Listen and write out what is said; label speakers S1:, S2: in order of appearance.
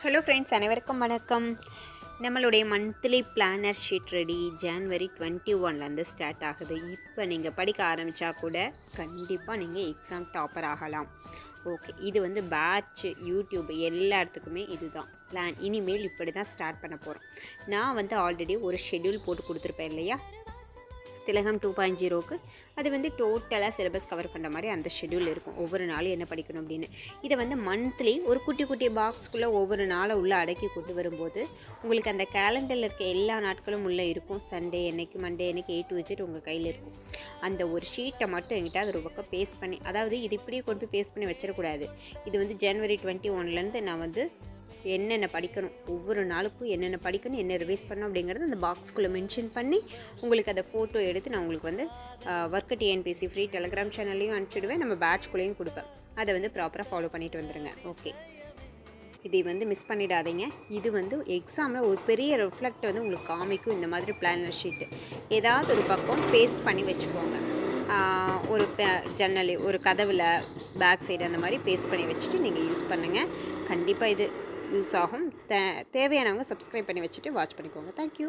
S1: Hello friends, அனைவருக்கும் வணக்கம். நம்மளுடைய monthly planner sheet ready January 21லேருந்து ஸ்டார்ட் ஆகுது. இப்போ நீங்கள் படிக்க ஆரம்பித்தா கூட கண்டிப்பாக நீங்கள் எக்ஸாம் டாப்பர் ஆகலாம். ஓகே, இது வந்து பேட்ச் யூடியூப் எல்லா இடத்துக்குமே இதுதான் பிளான். இனிமேல் இப்படி தான் ஸ்டார்ட் பண்ண போகிறோம். நான் வந்து ஆல்ரெடி ஒரு ஷெட்யூல் போட்டு கொடுத்துருப்பேன் இல்லையா, திலகம் 2.0க்கு. அது வந்து டோட்டலாக சிலபஸ் கவர் பண்ணுற மாதிரி அந்த ஷெட்யூல் இருக்கும். ஒவ்வொரு நாளும் என்ன படிக்கணும் அப்படின்னு இதை வந்து மந்த்லி ஒரு குட்டி குட்டி பாக்ஸ்குள்ளே ஒவ்வொரு நாளை உள்ளே அடக்கி கொண்டு வரும்போது உங்களுக்கு அந்த கேலண்டரில் இருக்க எல்லா நாட்களும் உள்ளே இருக்கும். சண்டே என்னைக்கு, மண்டே என்னைக்கு, A to Z உங்கள் கையில் இருக்கும். அந்த ஒரு ஷீட்டை மட்டும் என்கிட்ட அது ஒரு பக்கம் பேஸ்ட் பண்ணி, அதாவது இது இப்படியே கொண்டு போய் பேஸ்ட் பண்ணி வச்சிடக்கூடாது. இது வந்து ஜனவரி 21லேருந்து நான் வந்து என்னென்ன படிக்கணும், ஒவ்வொரு நாளுக்கும் என்னென்ன படிக்கணும், என்ன ரிவைஸ் பண்ணணும் அப்படிங்கிறது அந்த பாக்ஸ்குள்ளே மென்ஷன் பண்ணி உங்களுக்கு அதை ஃபோட்டோ எடுத்து நான் உங்களுக்கு வந்து ஒர்க் TNPSC ஃப்ரீ டெலிகிராம் சேனல்லையும் அனுப்பிச்சிடுவேன், நம்ம பேட்ச்குள்ளேயும் கொடுப்பேன். அதை வந்து ப்ராப்பராக ஃபாலோ பண்ணிட்டு வந்துடுங்க. ஓகே, இதை வந்து மிஸ் பண்ணிடாதீங்க. இது வந்து எக்ஸாமில் ஒரு பெரிய ரிஃப்ளெக்ட் வந்து உங்களுக்கு காமிக்கும். இந்த மாதிரி பிளானர் ஷீட்டு ஏதாவது ஒரு பக்கம் பேஸ்ட் பண்ணி வச்சுக்கோங்க. ஒரு ஜன்னல், ஒரு கதவில் பேக் சைடு அந்த மாதிரி பேஸ்ட் பண்ணி வச்சுட்டு நீங்கள் யூஸ் பண்ணுங்கள். கண்டிப்பாக இது யூஸ் ஆகும். தேவையானவங்க சப்ஸ்கிரைப் பண்ணி வச்சுட்டு வாட்ச் பண்ணிக்கோங்க. தேங்க்யூ.